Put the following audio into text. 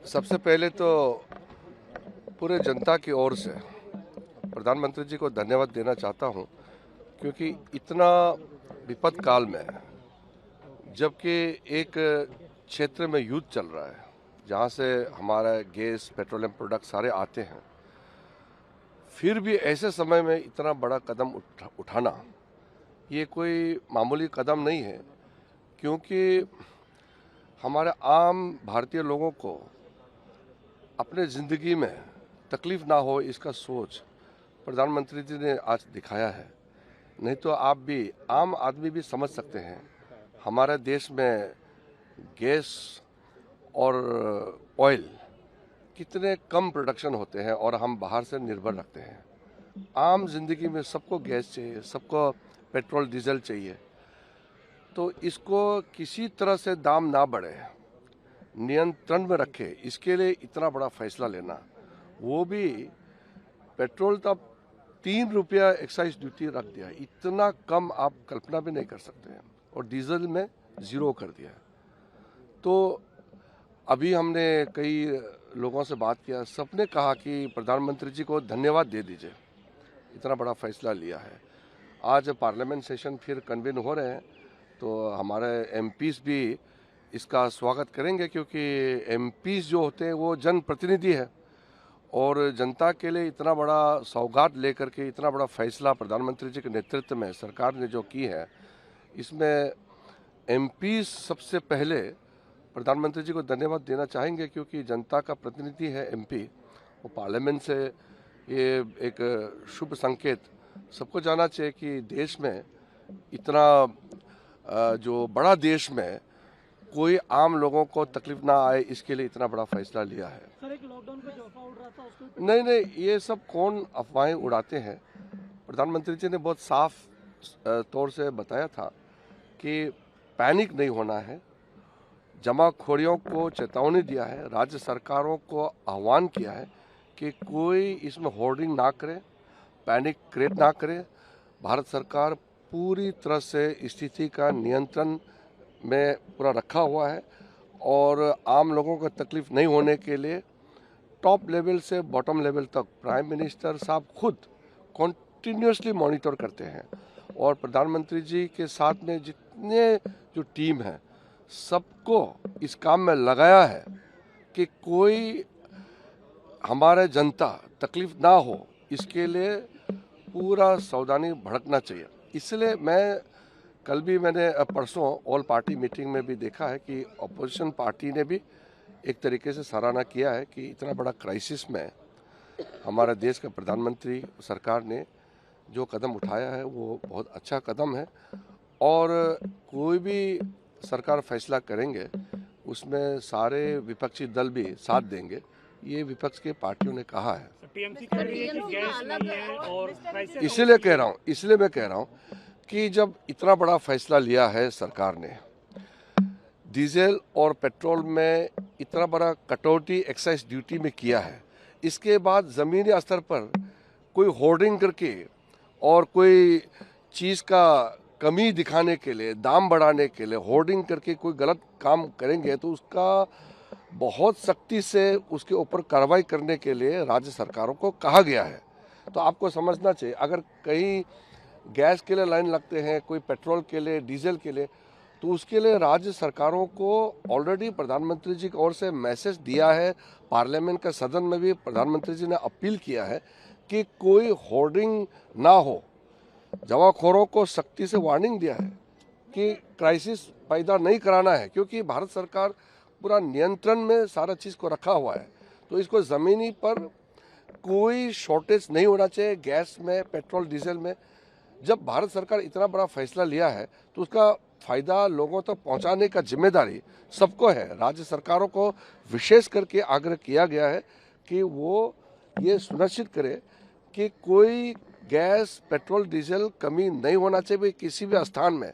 सबसे पहले तो पूरे जनता की ओर से प्रधानमंत्री जी को धन्यवाद देना चाहता हूं, क्योंकि इतना विपद काल में, जबकि एक क्षेत्र में युद्ध चल रहा है जहां से हमारा गैस पेट्रोलियम प्रोडक्ट सारे आते हैं, फिर भी ऐसे समय में इतना बड़ा कदम उठाना ये कोई मामूली कदम नहीं है। क्योंकि हमारे आम भारतीय लोगों को अपने ज़िंदगी में तकलीफ ना हो, इसका सोच प्रधानमंत्री जी ने आज दिखाया है। नहीं तो आप भी, आम आदमी भी समझ सकते हैं, हमारे देश में गैस और ऑयल कितने कम प्रोडक्शन होते हैं और हम बाहर से निर्भर रखते हैं। आम जिंदगी में सबको गैस चाहिए, सबको पेट्रोल डीजल चाहिए, तो इसको किसी तरह से दाम ना बढ़े, नियंत्रण में रखे, इसके लिए इतना बड़ा फैसला लेना, वो भी पेट्रोल तब 3 रुपया एक्साइज ड्यूटी रख दिया, इतना कम आप कल्पना भी नहीं कर सकते हैं, और डीजल में 0 कर दिया। तो अभी हमने कई लोगों से बात किया, सबने कहा कि प्रधानमंत्री जी को धन्यवाद दे दीजिए, इतना बड़ा फैसला लिया है। आज पार्लियामेंट सेशन फिर कन्वेन हो रहे हैं, तो हमारे एमपीज भी इसका स्वागत करेंगे, क्योंकि एमपीज जो होते हैं वो जनप्रतिनिधि है, और जनता के लिए इतना बड़ा सौगात लेकर के इतना बड़ा फैसला प्रधानमंत्री जी के नेतृत्व में सरकार ने जो की है, इसमें एमपी सबसे पहले प्रधानमंत्री जी को धन्यवाद देना चाहेंगे, क्योंकि जनता का प्रतिनिधि है एमपी। वो पार्लियामेंट से ये एक शुभ संकेत सबको जाना चाहिए कि देश में इतना जो बड़ा देश में कोई आम लोगों को तकलीफ ना आए, इसके लिए इतना बड़ा फैसला लिया है। सर, एक लॉकडाउन पे जो अफवाह उड़ रहा था उसको नहीं, ये सब कौन अफवाहें उड़ाते हैं। प्रधानमंत्री जी ने बहुत साफ तौर से बताया था कि पैनिक नहीं होना है, जमाखोरियों को चेतावनी दिया है, राज्य सरकारों को आह्वान किया है कि कोई इसमें होर्डिंग ना करे, पैनिक क्रिएट ना करे। भारत सरकार पूरी तरह से स्थिति का नियंत्रण में पूरा रखा हुआ है, और आम लोगों को तकलीफ नहीं होने के लिए टॉप लेवल से बॉटम लेवल तक प्राइम मिनिस्टर साहब खुद कॉन्टिन्यूसली मॉनिटर करते हैं, और प्रधानमंत्री जी के साथ में जितने जो टीम है सबको इस काम में लगाया है कि कोई हमारे जनता तकलीफ ना हो, इसके लिए पूरा सावधानी भड़कना चाहिए। इसलिए मैंने परसों ऑल पार्टी मीटिंग में भी देखा है कि अपोजिशन पार्टी ने भी एक तरीके से सराहना किया है कि इतना बड़ा क्राइसिस में हमारे देश का प्रधानमंत्री सरकार ने जो कदम उठाया है वो बहुत अच्छा कदम है, और कोई भी सरकार फैसला करेंगे उसमें सारे विपक्षी दल भी साथ देंगे, ये विपक्ष के पार्टियों ने कहा है। टीएमसी कह रही है कि गैस नहीं है और इसलिए मैं कह रहा हूँ कि जब इतना बड़ा फैसला लिया है सरकार ने, डीजल और पेट्रोल में इतना बड़ा कटौती एक्साइज ड्यूटी में किया है, इसके बाद ज़मीनी स्तर पर कोई होर्डिंग करके और कोई चीज़ का कमी दिखाने के लिए, दाम बढ़ाने के लिए होर्डिंग करके कोई गलत काम करेंगे तो उसका बहुत सख्ती से उसके ऊपर कार्रवाई करने के लिए राज्य सरकारों को कहा गया है। तो आपको समझना चाहिए, अगर कहीं गैस के लिए लाइन लगते हैं, कोई पेट्रोल के लिए, डीजल के लिए, तो उसके लिए राज्य सरकारों को ऑलरेडी प्रधानमंत्री जी की ओर से मैसेज दिया है। पार्लियामेंट के सदन में भी प्रधानमंत्री जी ने अपील किया है कि कोई होर्डिंग ना हो। जमाखोरों को सख्ती से वार्निंग दिया है कि क्राइसिस पैदा नहीं कराना है, क्योंकि भारत सरकार पूरा नियंत्रण में सारा चीज़ को रखा हुआ है। तो इसको ज़मीनी पर कोई शॉर्टेज नहीं होना चाहिए, गैस में, पेट्रोल डीजल में। जब भारत सरकार इतना बड़ा फैसला लिया है तो उसका फायदा लोगों तक पहुंचाने का जिम्मेदारी सबको है। राज्य सरकारों को विशेष करके आग्रह किया गया है कि वो ये सुनिश्चित करे कि कोई गैस, पेट्रोल, डीजल कमी नहीं होना चाहिए किसी भी स्थान में।